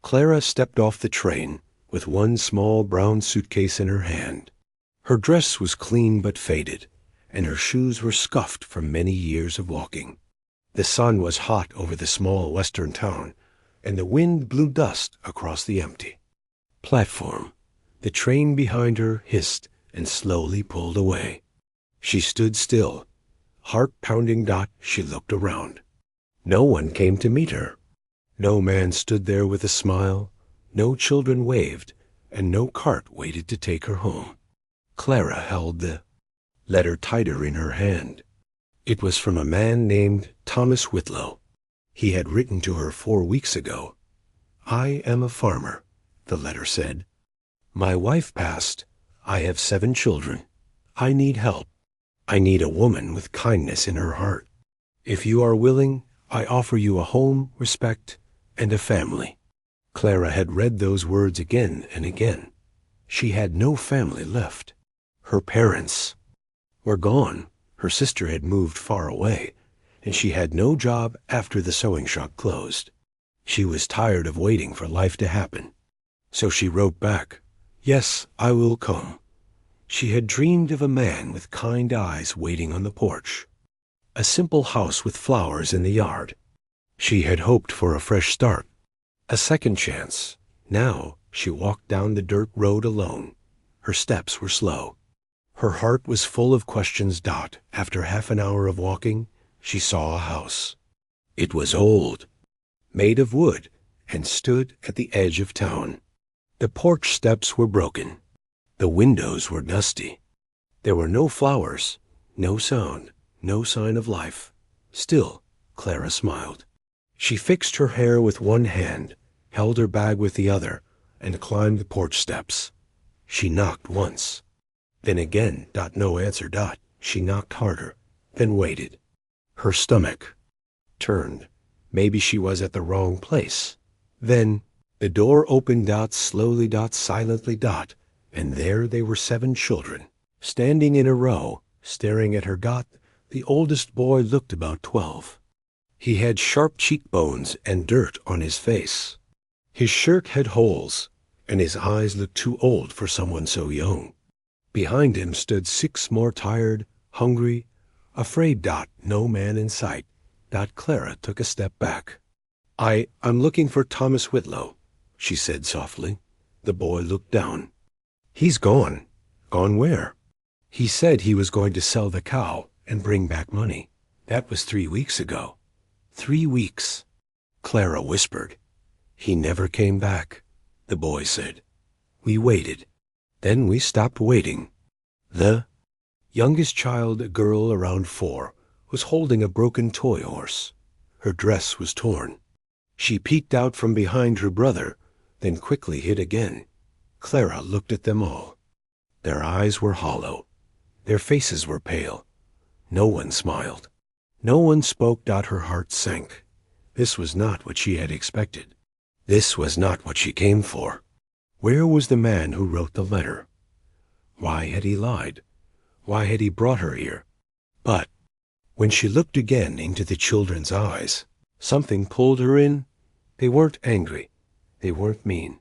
Clara stepped off the train with one small brown suitcase in her hand. Her dress was clean but faded, and her shoes were scuffed from many years of walking. The sun was hot over the small western town, and the wind blew dust across the empty platform. The train behind her hissed and slowly pulled away. She stood still. Heart-pounding. She looked around. No one came to meet her. No man stood there with a smile, no children waved, and no cart waited to take her home. Clara held the letter tighter in her hand. It was from a man named Thomas Whitlow. He had written to her 4 weeks ago. "I am a farmer," the letter said. "My wife passed. I have 7 children. I need help. I need a woman with kindness in her heart. If you are willing, I offer you a home, respect, and a family." Clara had read those words again and again. She had no family left. Her parents were gone. Her sister had moved far away, and she had no job after the sewing shop closed. She was tired of waiting for life to happen. So she wrote back, "Yes, I will come." She had dreamed of a man with kind eyes waiting on the porch, a simple house with flowers in the yard. She had hoped for a fresh start, a second chance. Now she walked down the dirt road alone. Her steps were slow. Her heart was full of questions. After half an hour of walking, she saw a house. It was old, made of wood, and stood at the edge of town. The porch steps were broken. The windows were dusty. There were no flowers, no sound, no sign of life. Still, Clara smiled. She fixed her hair with one hand, held her bag with the other, and climbed the porch steps. She knocked once. Then again. No answer. She knocked harder, then waited. Her stomach turned. Maybe she was at the wrong place. Then the door opened. Slowly. Silently. And there they were 7 children, standing in a row, staring at her. The oldest boy looked about 12. He had sharp cheekbones and dirt on his face. His shirt had holes, and his eyes looked too old for someone so young. Behind him stood 6 more tired, hungry, afraid. No man in sight. Clara took a step back. I'm looking for Thomas Whitlow," she said softly. The boy looked down. "He's gone." "Gone where?" "He said he was going to sell the cow and bring back money. That was 3 weeks ago." 3 weeks. Clara whispered. "He never came back," the boy said. "We waited. Then we stopped waiting." The youngest child, a girl around 4, was holding a broken toy horse. Her dress was torn. She peeked out from behind her brother, then quickly hid again. Clara looked at them all. Their eyes were hollow. Their faces were pale. No one smiled. No one spoke. Her heart sank. This was not what she had expected. This was not what she came for. Where was the man who wrote the letter? Why had he lied? Why had he brought her here? But when she looked again into the children's eyes, something pulled her in. They weren't angry. They weren't mean.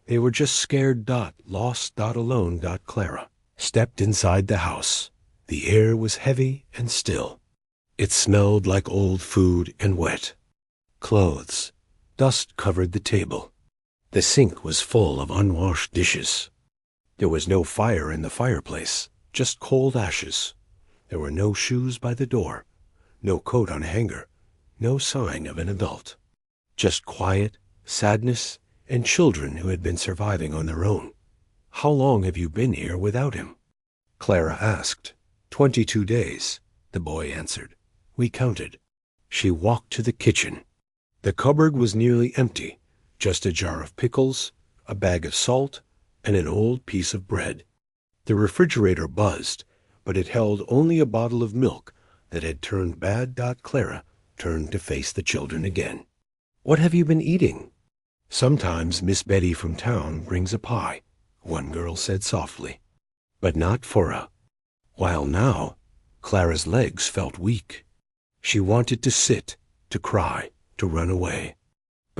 They were just scared. Lost. Alone. Clara stepped inside the house. The air was heavy and still. It smelled like old food and wet clothes. Dust covered the table. The sink was full of unwashed dishes. There was no fire in the fireplace, just cold ashes. There were no shoes by the door, no coat on a hanger, no sign of an adult. Just quiet, sadness, and children who had been surviving on their own. "How long have you been here without him?" Clara asked. 22 days, the boy answered. "We counted." She walked to the kitchen. The cupboard was nearly empty, just a jar of pickles, a bag of salt, and an old piece of bread. The refrigerator buzzed, but it held only a bottle of milk that had turned bad. Clara turned to face the children again. "What have you been eating?" "Sometimes Miss Betty from town brings a pie," one girl said softly. "But not for a while now." Clara's legs felt weak. She wanted to sit, to cry, to run away.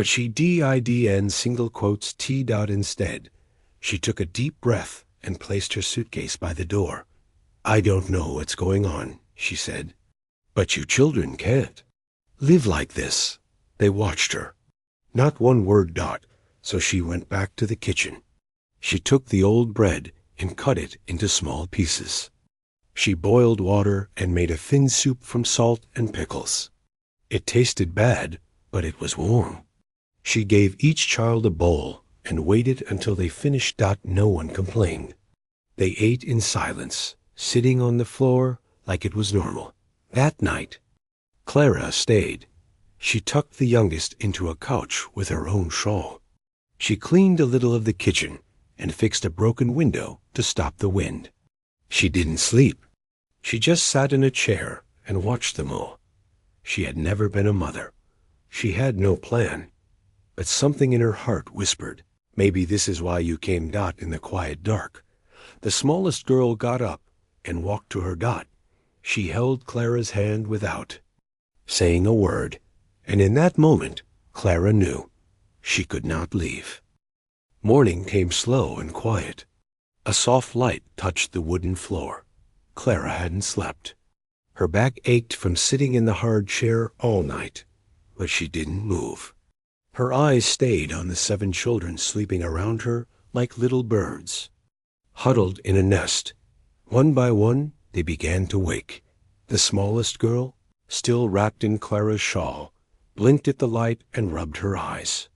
but she didn single quotes T dot instead. She took a deep breath and placed her suitcase by the door. I don't know what's going on, she said. But you children can't live like this. They watched her. Not one word, Dot, so she went back to the kitchen. She took the old bread and cut it into small pieces. She boiled water and made a thin soup from salt and pickles. It tasted bad, but it was warm. She gave each child a bowl and waited until they finished. No one complained. They ate in silence, sitting on the floor like it was normal. That night, Clara stayed. She tucked the youngest into a couch with her own shawl. She cleaned a little of the kitchen and fixed a broken window to stop the wind. She didn't sleep. She just sat in a chair and watched them all. She had never been a mother. She had no plan. But something in her heart whispered, maybe this is why you came. In the quiet dark, the smallest girl got up and walked to her. She held Clara's hand without saying a word, and in that moment, Clara knew she could not leave. Morning came slow and quiet. A soft light touched the wooden floor. Clara hadn't slept. Her back ached from sitting in the hard chair all night, but she didn't move. Her eyes stayed on the 7 children sleeping around her like little birds. Huddled in a nest, one by one, they began to wake. The smallest girl, still wrapped in Clara's shawl, blinked at the light and rubbed her eyes.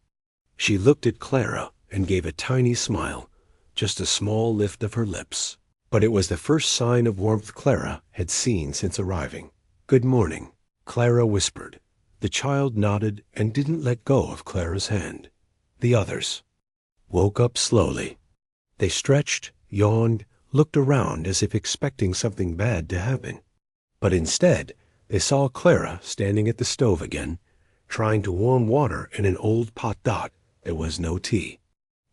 She looked at Clara and gave a tiny smile, just a small lift of her lips. But it was the first sign of warmth Clara had seen since arriving. Good morning, Clara whispered. The child nodded and didn't let go of Clara's hand. The others woke up slowly. They stretched, yawned, looked around as if expecting something bad to happen. But instead, they saw Clara standing at the stove again, trying to warm water in an old pot. There was no tea,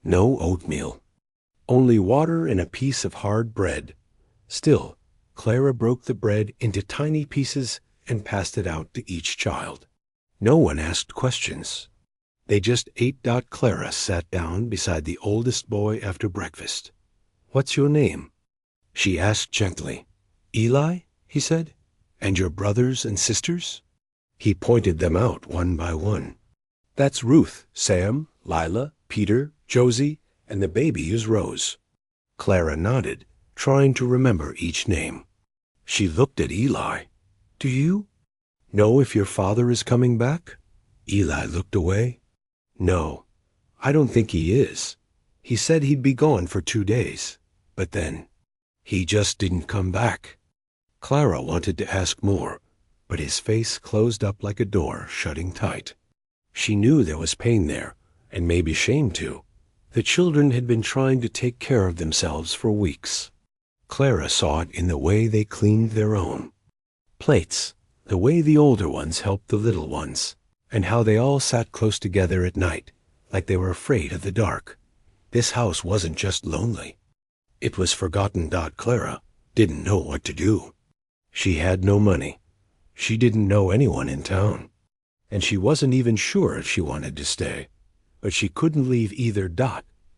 no oatmeal, only water and a piece of hard bread. Still, Clara broke the bread into tiny pieces and passed it out to each child. No one asked questions. They just ate. Clara sat down beside the oldest boy after breakfast. What's your name? She asked gently. Eli, he said. And your brothers and sisters? He pointed them out one by one. That's Ruth, Sam, Lila, Peter, Josie, and the baby is Rose. Clara nodded, trying to remember each name. She looked at Eli. Do you know if your father is coming back? Eli looked away. No, I don't think he is. He said he'd be gone for 2 days, but then he just didn't come back. Clara wanted to ask more, but his face closed up like a door shutting tight. She knew there was pain there, and maybe shame too. The children had been trying to take care of themselves for weeks. Clara saw it in the way they cleaned their own plates, the way the older ones helped the little ones, and how they all sat close together at night, like they were afraid of the dark. This house wasn't just lonely. It was forgotten. Clara didn't know what to do. She had no money. She didn't know anyone in town. And she wasn't even sure if she wanted to stay. But she couldn't leave either.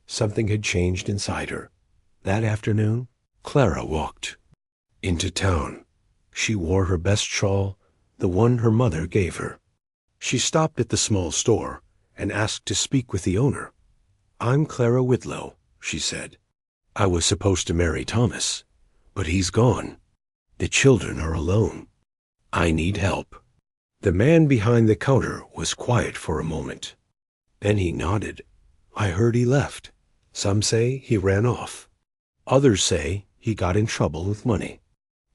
Something had changed inside her. That afternoon, Clara walked into town. She wore her best shawl, the one her mother gave her. She stopped at the small store and asked to speak with the owner. I'm Clara Whitlow, she said. I was supposed to marry Thomas, but he's gone. The children are alone. I need help. The man behind the counter was quiet for a moment. Then he nodded. I heard he left. Some say he ran off. Others say he got in trouble with money.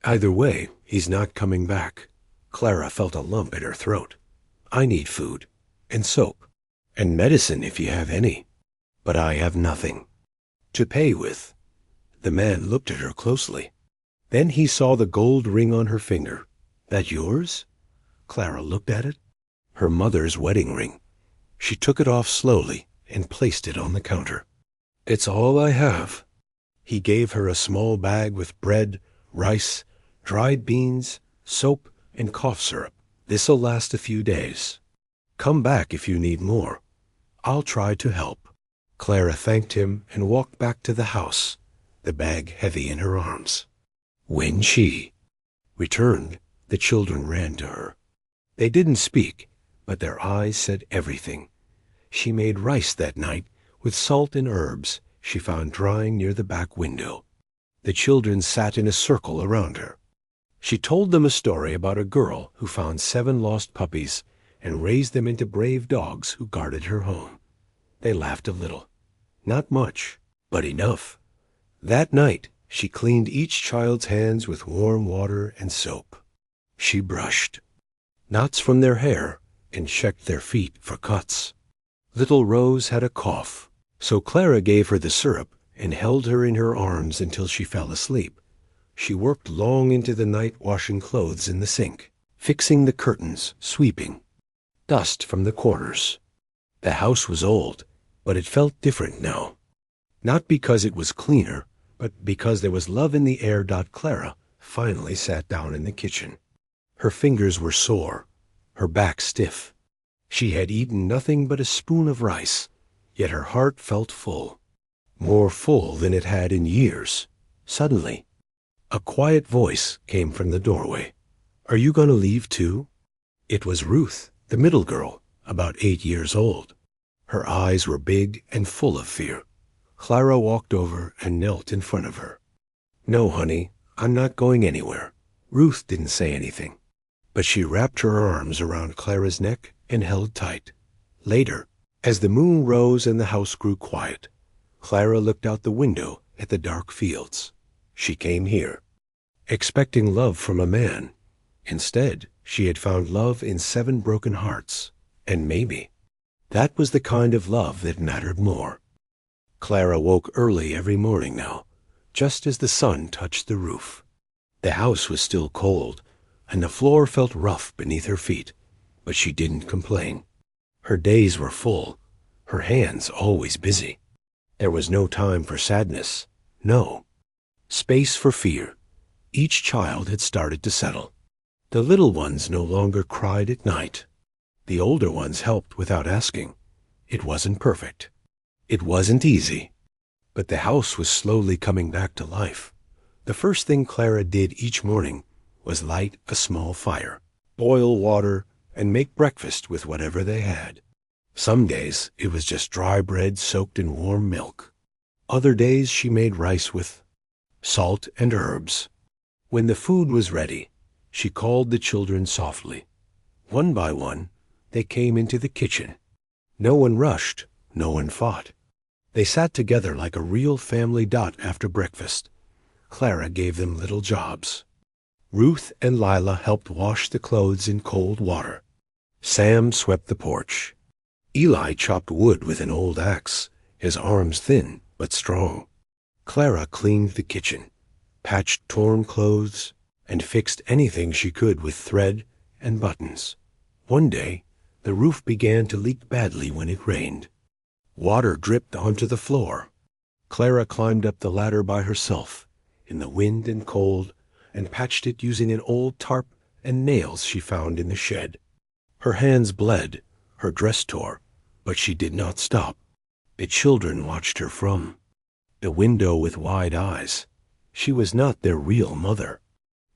Either way, he's not coming back. Clara felt a lump in her throat. I need food, and soap, and medicine if you have any. But I have nothing to pay with. The man looked at her closely. Then he saw the gold ring on her finger. That yours? Clara looked at it. Her mother's wedding ring. She took it off slowly and placed it on the counter. It's all I have. He gave her a small bag with bread, rice, dried beans, soap, and cough syrup. This'll last a few days. Come back if you need more. I'll try to help." Clara thanked him and walked back to the house, the bag heavy in her arms. When she returned, the children ran to her. They didn't speak, but their eyes said everything. She made rice that night with salt and herbs she found drying near the back window. The children sat in a circle around her. She told them a story about a girl who found 7 lost puppies and raised them into brave dogs who guarded her home. They laughed a little. Not much, but enough. That night, she cleaned each child's hands with warm water and soap. She brushed knots from their hair and checked their feet for cuts. Little Rose had a cough, so Clara gave her the syrup and held her in her arms until she fell asleep. She worked long into the night washing clothes in the sink, fixing the curtains, sweeping dust from the corners. The house was old, but it felt different now. Not because it was cleaner, but because there was love in the air. Clara finally sat down in the kitchen. Her fingers were sore, her back stiff. She had eaten nothing but a spoon of rice, yet her heart felt full, more full than it had in years. Suddenly, a quiet voice came from the doorway. "Are you going to leave too?" It was Ruth, the middle girl, about 8 years old. Her eyes were big and full of fear. Clara walked over and knelt in front of her. "No, honey, I'm not going anywhere." Ruth didn't say anything, but she wrapped her arms around Clara's neck and held tight. Later, as the moon rose and the house grew quiet, Clara looked out the window at the dark fields. She came here, expecting love from a man. Instead, she had found love in 7 broken hearts, and maybe that was the kind of love that mattered more. Clara woke early every morning now, just as the sun touched the roof. The house was still cold, and the floor felt rough beneath her feet, but she didn't complain. Her days were full, her hands always busy. There was no time for sadness, no space for fear. Each child had started to settle. The little ones no longer cried at night. The older ones helped without asking. It wasn't perfect. It wasn't easy. But the house was slowly coming back to life. The first thing Clara did each morning was light a small fire, boil water, and make breakfast with whatever they had. Some days it was just dry bread soaked in warm milk. Other days she made rice with salt and herbs. When the food was ready, she called the children softly. One by one, they came into the kitchen. No one rushed, no one fought. They sat together like a real family. After breakfast, Clara gave them little jobs. Ruth and Lila helped wash the clothes in cold water. Sam swept the porch. Eli chopped wood with an old axe, his arms thin but strong. Clara cleaned the kitchen, patched torn clothes, and fixed anything she could with thread and buttons. One day, the roof began to leak badly when it rained. Water dripped onto the floor. Clara climbed up the ladder by herself, in the wind and cold, and patched it using an old tarp and nails she found in the shed. Her hands bled, her dress tore, but she did not stop. The children watched her from the window with wide eyes. She was not their real mother.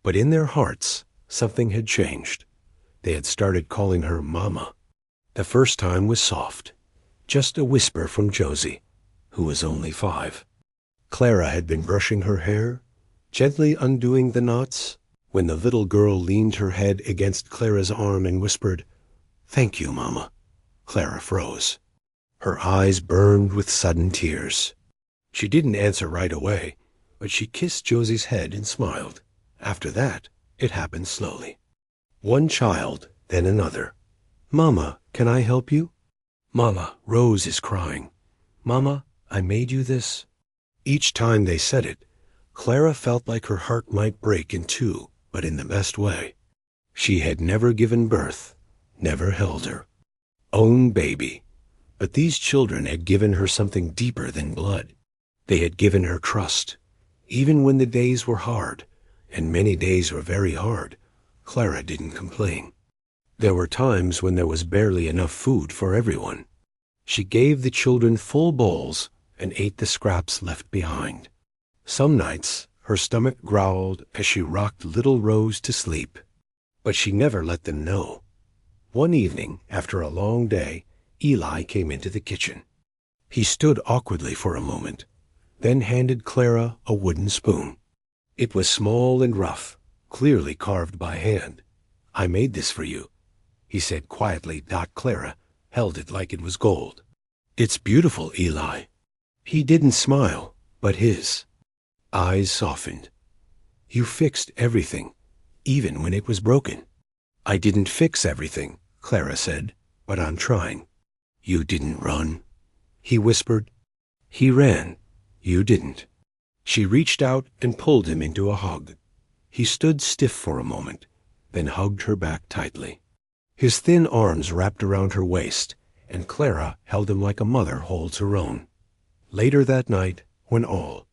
But in their hearts, something had changed. They had started calling her Mama. The first time was soft, just a whisper from Josie, who was only 5. Clara had been brushing her hair, gently undoing the knots, when the little girl leaned her head against Clara's arm and whispered, "Thank you, Mama." Clara froze. Her eyes burned with sudden tears. She didn't answer right away, but she kissed Josie's head and smiled. After that, it happened slowly. One child, then another. "Mama, can I help you?" "Mama, Rose is crying." "Mama, I made you this." Each time they said it, Clara felt like her heart might break in two, but in the best way. She had never given birth, never held her own baby. But these children had given her something deeper than blood. They had given her trust. Even when the days were hard, and many days were very hard, Clara didn't complain. There were times when there was barely enough food for everyone. She gave the children full bowls and ate the scraps left behind. Some nights her stomach growled as she rocked little Rose to sleep, but she never let them know. One evening, after a long day, Eli came into the kitchen. He stood awkwardly for a moment, then handed Clara a wooden spoon. It was small and rough, clearly carved by hand. "I made this for you," he said quietly. Clara held it like it was gold. "It's beautiful, Eli." He didn't smile, but his eyes softened. "You fixed everything, even when it was broken." "I didn't fix everything," Clara said, "but I'm trying." "You didn't run," he whispered. "He ran. You didn't." She reached out and pulled him into a hug. He stood stiff for a moment, then hugged her back tightly. His thin arms wrapped around her waist, and Clara held him like a mother holds her own. Later that night, when all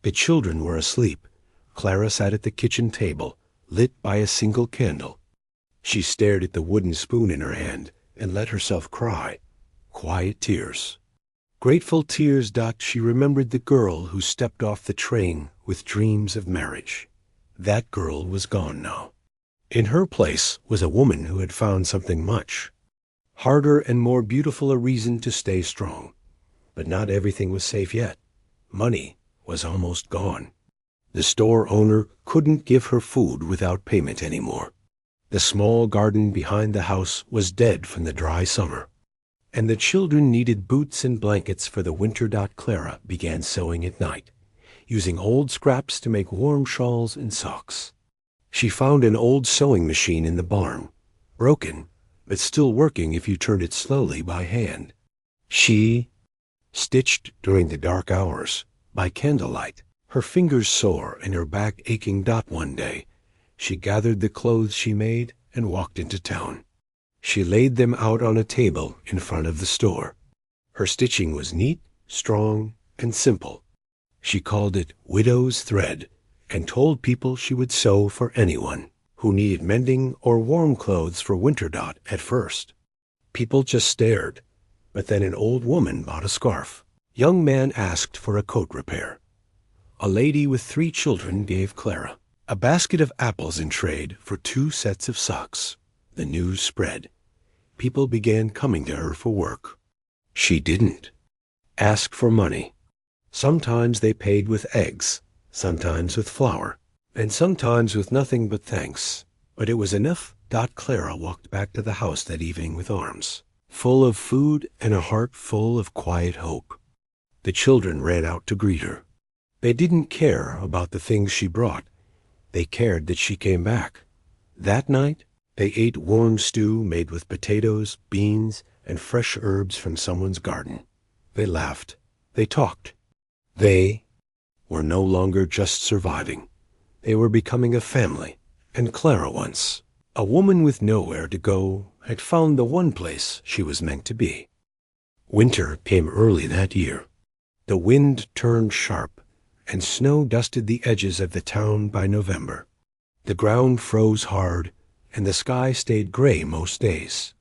the children were asleep, Clara sat at the kitchen table, lit by a single candle. She stared at the wooden spoon in her hand and let herself cry. Quiet tears. Grateful tears. She remembered the girl who stepped off the train with dreams of marriage. That girl was gone now. In her place was a woman who had found something much harder and more beautiful, a reason to stay strong. But not everything was safe yet. Money was almost gone. The store owner couldn't give her food without payment anymore. The small garden behind the house was dead from the dry summer. And the children needed boots and blankets for the winter. Clara began sewing at night, using old scraps to make warm shawls and socks. She found an old sewing machine in the barn, broken, but still working if you turned it slowly by hand. She stitched during the dark hours, by candlelight, her fingers sore and her back aching. One day, she gathered the clothes she made and walked into town. She laid them out on a table in front of the store. Her stitching was neat, strong, and simple. She called it widow's thread and told people she would sew for anyone who needed mending or warm clothes for winter. At first, people just stared, but then an old woman bought a scarf. Young man asked for a coat repair. A lady with 3 children gave Clara a basket of apples in trade for 2 sets of socks. The news spread. People began coming to her for work. She didn't ask for money. Sometimes they paid with eggs, sometimes with flour, and sometimes with nothing but thanks. But it was enough. Clara walked back to the house that evening with arms full of food and a heart full of quiet hope. The children ran out to greet her. They didn't care about the things she brought. They cared that she came back. That night, they ate warm stew made with potatoes, beans, and fresh herbs from someone's garden. They laughed. They talked. They were no longer just surviving. They were becoming a family. And Clara once, a woman with nowhere to go, had found the one place she was meant to be. Winter came early that year. The wind turned sharp, and snow dusted the edges of the town by November. The ground froze hard, and the sky stayed gray most days.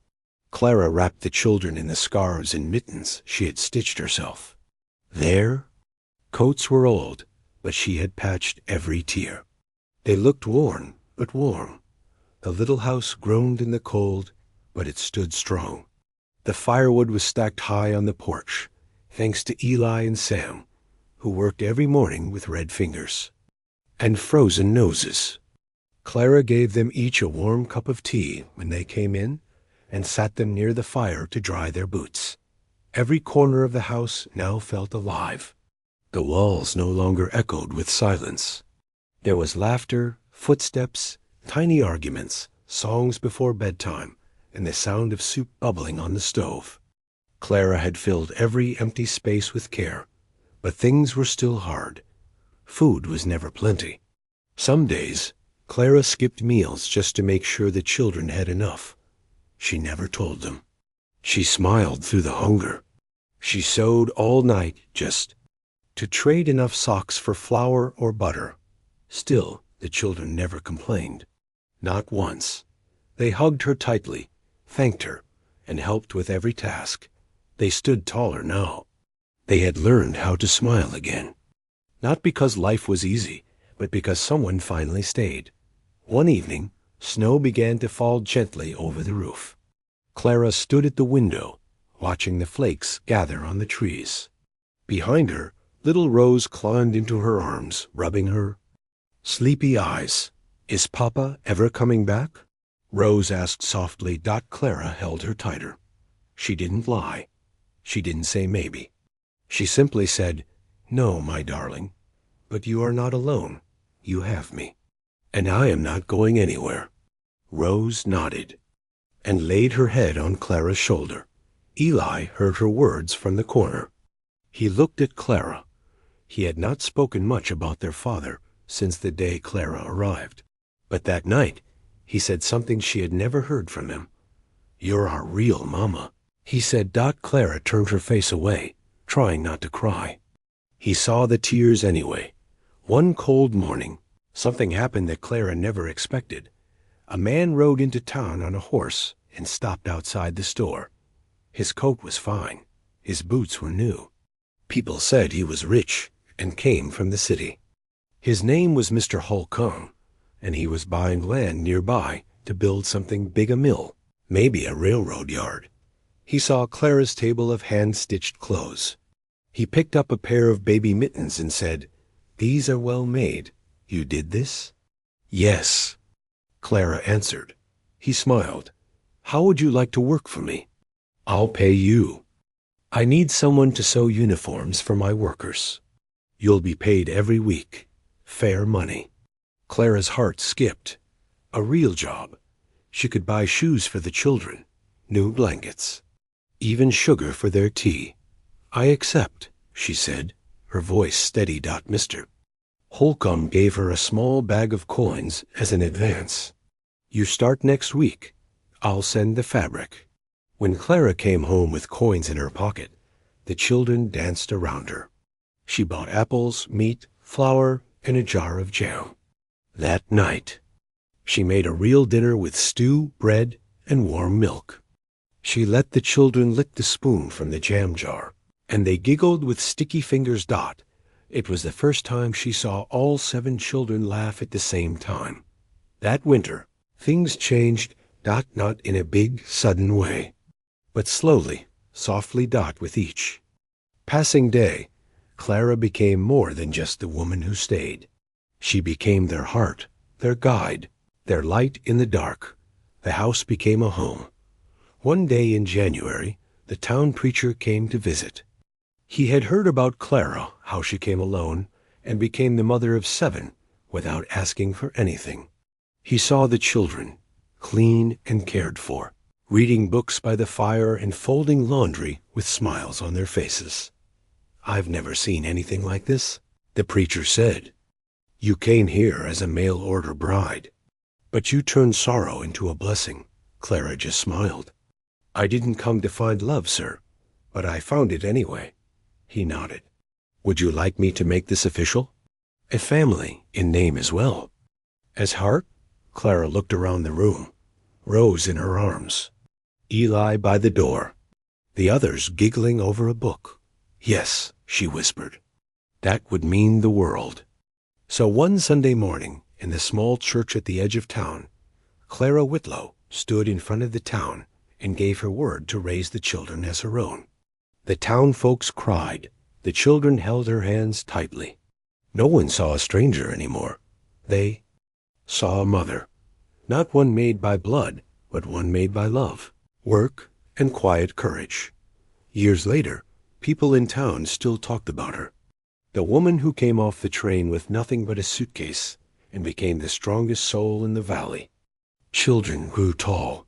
Clara wrapped the children in the scarves and mittens she had stitched herself. Their coats were old, but she had patched every tear. They looked worn, but warm. The little house groaned in the cold, but it stood strong. The firewood was stacked high on the porch, thanks to Eli and Sam, who worked every morning with red fingers and frozen noses. Clara gave them each a warm cup of tea when they came in and sat them near the fire to dry their boots. Every corner of the house now felt alive. The walls no longer echoed with silence. There was laughter, footsteps, tiny arguments, songs before bedtime, and the sound of soup bubbling on the stove. Clara had filled every empty space with care, but things were still hard. Food was never plenty. Some days, Clara skipped meals just to make sure the children had enough. She never told them. She smiled through the hunger. She sewed all night just to trade enough socks for flour or butter. Still, the children never complained. Not once. They hugged her tightly, thanked her, and helped with every task. They stood taller now. They had learned how to smile again. Not because life was easy, but because someone finally stayed. One evening, snow began to fall gently over the roof. Clara stood at the window, watching the flakes gather on the trees. Behind her, little Rose climbed into her arms, rubbing her sleepy eyes. "Is Papa ever coming back?" Rose asked softly. Clara held her tighter. She didn't lie. She didn't say maybe. She simply said, "No, my darling, but you are not alone. You have me. And I am not going anywhere." Rose nodded and laid her head on Clara's shoulder. Eli heard her words from the corner. He looked at Clara. He had not spoken much about their father since the day Clara arrived. But that night, he said something she had never heard from him. "You're our real mama," he said. Clara turned her face away, trying not to cry. He saw the tears anyway. One cold morning, something happened that Clara never expected. A man rode into town on a horse and stopped outside the store. His coat was fine. His boots were new. People said he was rich and came from the city. His name was Mr. Holcomb, and he was buying land nearby to build something big, a mill, maybe a railroad yard. He saw Clara's table of hand-stitched clothes. He picked up a pair of baby mittens and said, "These are well made. You did this?" "Yes," Clara answered. He smiled. "How would you like to work for me?" "I'll pay you. I need someone to sew uniforms for my workers. You'll be paid every week. Fair money." Clara's heart skipped. A real job. She could buy shoes for the children, new blankets, even sugar for their tea. "I accept," she said, her voice steady. Mr. Holcomb gave her a small bag of coins as an advance. "You start next week. I'll send the fabric." When Clara came home with coins in her pocket, the children danced around her. She bought apples, meat, flour, and a jar of jam. That night, she made a real dinner with stew, bread, and warm milk. She let the children lick the spoon from the jam jar, and they giggled with sticky fingers. It was the first time she saw all 7 children laugh at the same time. That winter, things changed, not in a big, sudden way, but slowly, softly. With each passing day, Clara became more than just the woman who stayed. She became their heart, their guide, their light in the dark. The house became a home. One day in January, the town preacher came to visit. He had heard about Clara, how she came alone and became the mother of 7 without asking for anything. He saw the children, clean and cared for, reading books by the fire and folding laundry with smiles on their faces. "I've never seen anything like this," the preacher said. "You came here as a mail-order bride, but you turned sorrow into a blessing." Clara just smiled. "I didn't come to find love, sir, but I found it anyway." He nodded. "Would you like me to make this official? A family in name as well." "As heart?" Clara looked around the room. Rose in her arms. Eli by the door. The others giggling over a book. "Yes," she whispered. That would mean the world. So one Sunday morning, in the small church at the edge of town, Clara Whitlow stood in front of the town and gave her word to raise the children as her own. The town folks cried. The children held her hands tightly. No one saw a stranger anymore. They saw a mother, not one made by blood, but one made by love, work, and quiet courage. Years later, people in town still talked about her. The woman who came off the train with nothing but a suitcase and became the strongest soul in the valley. Children grew tall.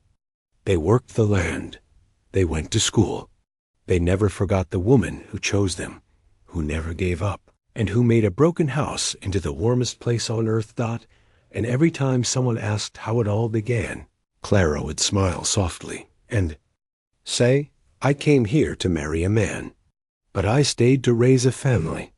They worked the land. They went to school. They never forgot the woman who chose them, who never gave up, and who made a broken house into the warmest place on earth. And every time someone asked how it all began, Clara would smile softly and say, "I came here to marry a man, but I stayed to raise a family."